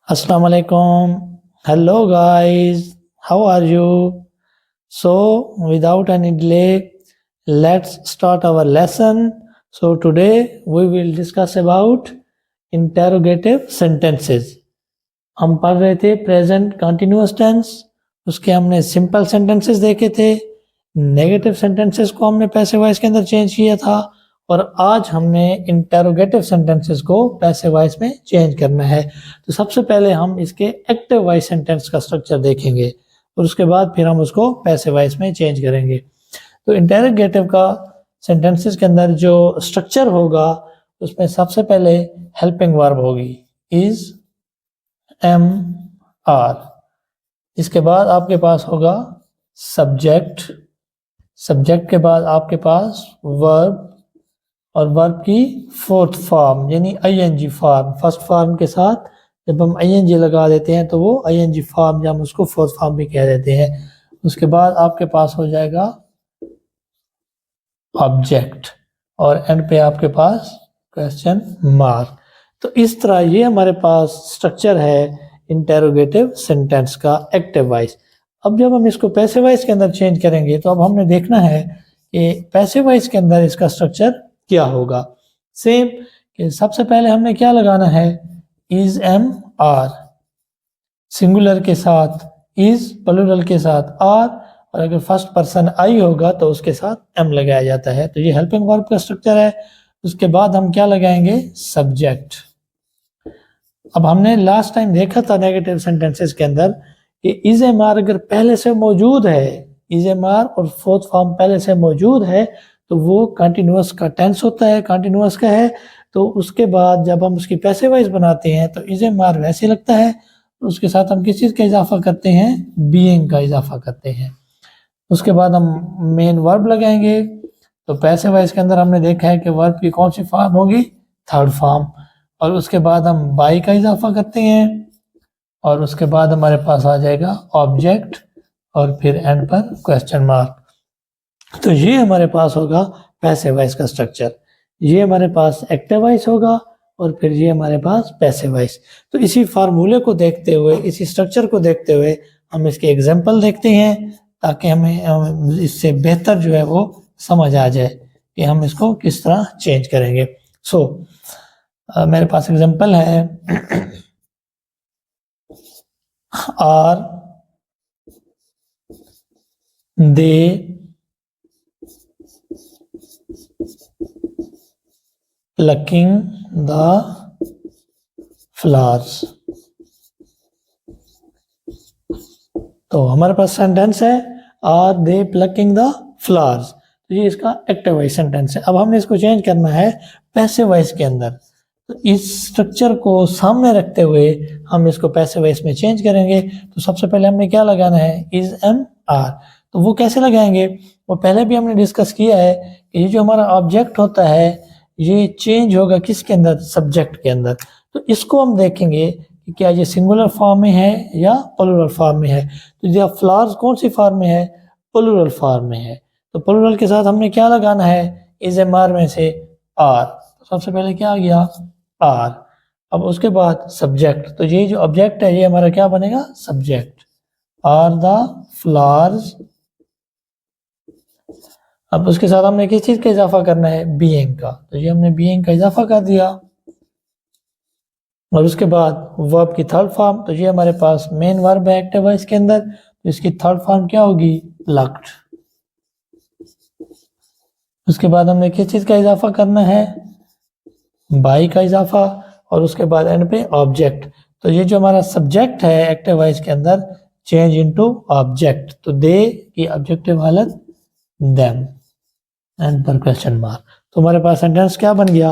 Assalamu alaikum. Hello guys. How are you? So without any delay, let's start our lesson. So today we will discuss about interrogative sentences. हम पढ़ रहे थे present continuous tense, उसके हमने simple sentences देखे थे, negative sentences को हमने पैसिव वॉइस के अंदर चेंज किया था और आज हमने इंटेरोगेटिव सेंटेंसेस को पैसिव वॉइस में चेंज करना है। तो सबसे पहले हम इसके एक्टिव वॉइस सेंटेंस का स्ट्रक्चर देखेंगे और उसके बाद फिर हम उसको पैसिव वॉइस में चेंज करेंगे। तो इंटेरोगेटिव का सेंटेंसेस के अंदर जो स्ट्रक्चर होगा उसमें सबसे पहले हेल्पिंग वर्ब होगी इज एम आर। इसके बाद आपके पास होगा सब्जेक्ट, सब्जेक्ट के बाद आपके पास वर्ब और वर्ब की फोर्थ फॉर्म यानी आईएनजी फॉर्म। फर्स्ट फॉर्म के साथ जब हम आईएनजी लगा देते हैं तो वो आईएनजी फॉर्म या हम उसको फोर्थ फॉर्म भी कह देते हैं। उसके बाद आपके पास हो जाएगा ऑब्जेक्ट और एंड पे आपके पास क्वेश्चन मार्क। तो इस तरह ये हमारे पास स्ट्रक्चर है इंटेरोगेटिव सेंटेंस का एक्टिव वॉइस। अब जब हम इसको पैसिव वॉइस के अंदर चेंज करेंगे तो अब हमने देखना है कि पैसिव वॉइस के अंदर इसका स्ट्रक्चर क्या होगा। सेम कि सबसे पहले हमने क्या लगाना है इज एम आर, सिंगुलर के साथ इज, प्लूरल के साथ आर और अगर फर्स्ट पर्सन आई होगा तो उसके साथ एम लगाया जाता है। तो ये हेल्पिंग वर्ब का स्ट्रक्चर है। उसके बाद हम क्या लगाएंगे सब्जेक्ट। अब हमने लास्ट टाइम देखा था नेगेटिव सेंटेंसेस के अंदर कि इज एम आर अगर पहले से मौजूद है, इज एम आर और फोर्थ फॉर्म पहले से मौजूद है तो वो कंटिन्यूअस का टेंस होता है, कंटिन्यूअस का है। तो उसके बाद जब हम उसकी पैसिव वॉइस बनाते हैं तो इज एम आर वैसे लगता है, उसके साथ हम किस चीज़ का इजाफा करते हैं बीइंग का इजाफा करते हैं। उसके बाद हम मेन वर्ब लगाएंगे। तो पैसिव वॉइस के अंदर हमने देखा है कि वर्ब की कौन सी फॉर्म होगी थर्ड फॉर्म और उसके बाद हम बाई का इजाफा करते हैं और उसके बाद हमारे पास आ जाएगा ऑब्जेक्ट और फिर एंड पर क्वेश्चन मार्क। तो ये हमारे पास होगा पैसिव वॉइस का स्ट्रक्चर। ये हमारे पास एक्टिव वॉइस होगा और फिर ये हमारे पास पैसिव वॉइस। तो इसी फार्मूले को देखते हुए, इसी स्ट्रक्चर को देखते हुए हम इसके एग्जाम्पल देखते हैं ताकि हमें इससे बेहतर जो है वो समझ आ जाए कि हम इसको किस तरह चेंज करेंगे। सो मेरे पास एग्जाम्पल है are they plucking the flowers। तो हमारे पास सेंटेंस है are they plucking the flowers. तो ये इसका एक्टिव वॉइस सेंटेंस है। अब हमने इसको चेंज करना है पैसिव वॉइस के अंदर। तो इस स्ट्रक्चर को सामने रखते हुए हम इसको पैसिव वॉइस में चेंज करेंगे। तो सबसे पहले हमने क्या लगाना है इज एम आर। तो वो कैसे लगाएंगे वो पहले भी हमने डिस्कस किया है कि ये जो हमारा ऑब्जेक्ट होता है ये चेंज होगा किसके अंदर सब्जेक्ट के अंदर। तो इसको हम देखेंगे कि क्या ये सिंगुलर फॉर्म में है या प्लूरल फॉर्म में है। तो ये फ्लावर्स कौन सी फॉर्म में है प्लूरल फॉर्म में है। तो प्लूरल के साथ हमने क्या लगाना है इज एम आर में से आर। तो सबसे पहले क्या आ गया आर। अब उसके बाद सब्जेक्ट। तो ये जो ऑब्जेक्ट है ये हमारा क्या बनेगा सब्जेक्ट आर द फ्लावर्स। अब उसके साथ हमने किस चीज का इजाफा करना है बीइंग का। तो ये हमने बीइंग का इजाफा कर दिया और उसके बाद वर्ब की थर्ड फॉर्म। तो ये हमारे पास मेन वर्ब है एक्टिव वॉइस के अंदर। तो इसकी थर्ड फॉर्म क्या होगी प्लक्ड। उसके बाद हमने किस चीज का इजाफा करना है बाई का इजाफा और उसके बाद एंड पे ऑब्जेक्ट। तो ये जो हमारा सब्जेक्ट है एक्टिव वॉइस के अंदर चेंज इनटू ऑब्जेक्ट। तो दे की ऑब्जेक्टिव हालत देम एंड पर क्वेश्चन मार्क। तो हमारे पास सेंटेंस क्या बन गया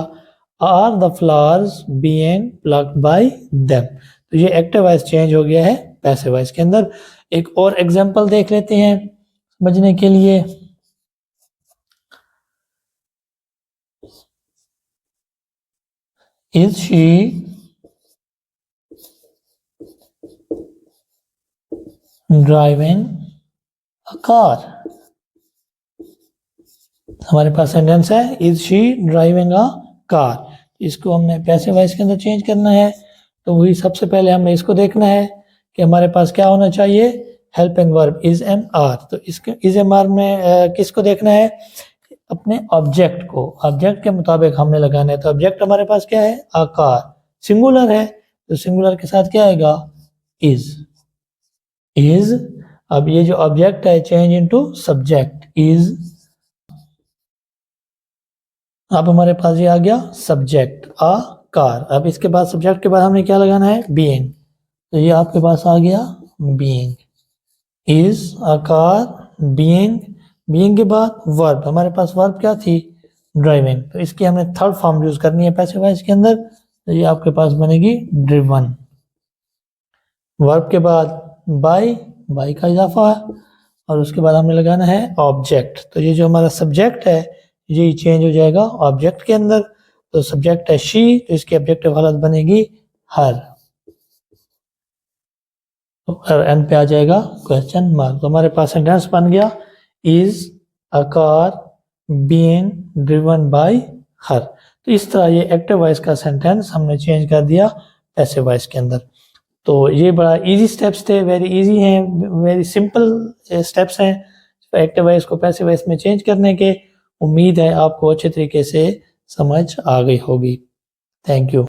are the flowers being plucked by them. तो ये एक्टिव वॉइस चेंज हो गया है पैसिव वॉइस के अंदर। एक और एग्जांपल देख लेते हैं समझने के लिए। Is she driving a car. हमारे पास सेंटेंस है is she driving a car. इसको हमने पैसिव वॉइस के अंदर चेंज करना है। तो वही सबसे पहले हमें इसको देखना है कि हमारे पास क्या होना चाहिए, helping verb is am are. तो इसके इज एम आर में किसको देखना है, अपने ऑब्जेक्ट को, ऑब्जेक्ट के मुताबिक हमने लगाना है। तो ऑब्जेक्ट हमारे पास क्या है, आकार, सिंगुलर है, तो सिंगुलर के साथ क्या आएगा, इज। अब ये जो ऑब्जेक्ट है चेंज इनटू सब्जेक्ट, इज। अब हमारे पास ये आ गया सब्जेक्ट आकार। अब इसके बाद सब्जेक्ट के बाद हमने क्या लगाना है, बीइंग। तो ये आपके पास आ गया बीइंग, इज आकार बीइंग। बीइंग के बाद वर्ब, हमारे पास वर्ब क्या थी, ड्राइविंग। तो इसकी हमने थर्ड फॉर्म यूज करनी है पैसिव वॉइस के अंदर। तो ये आपके पास बनेगी ड्रिवन। वर्ब के बाद बाय, बाय का इजाफा है, और उसके बाद हमें लगाना है ऑब्जेक्ट। तो ये जो हमारा सब्जेक्ट है ये चेंज हो जाएगा ऑब्जेक्ट के अंदर। तो सब्जेक्ट है शी, तो इसकी ऑब्जेक्टिव हालत बनेगी हर। तो एंड पे आ जाएगा क्वेश्चन मार्क। तो हमारे पास सेंटेंस बन गया, is a car being driven by हर। तो इस तरह ये एक्टिव वॉइस का सेंटेंस हमने चेंज कर दिया पैसिव वॉइस के अंदर। तो ये बड़ा इजी स्टेप्स थे, वेरी इजी हैं, वेरी सिंपल स्टेप्स हैं एक्टिव वॉइस को पैसिव वॉइस में चेंज करने के। उम्मीद है आपको अच्छे तरीके से समझ आ गई होगी। Thank you.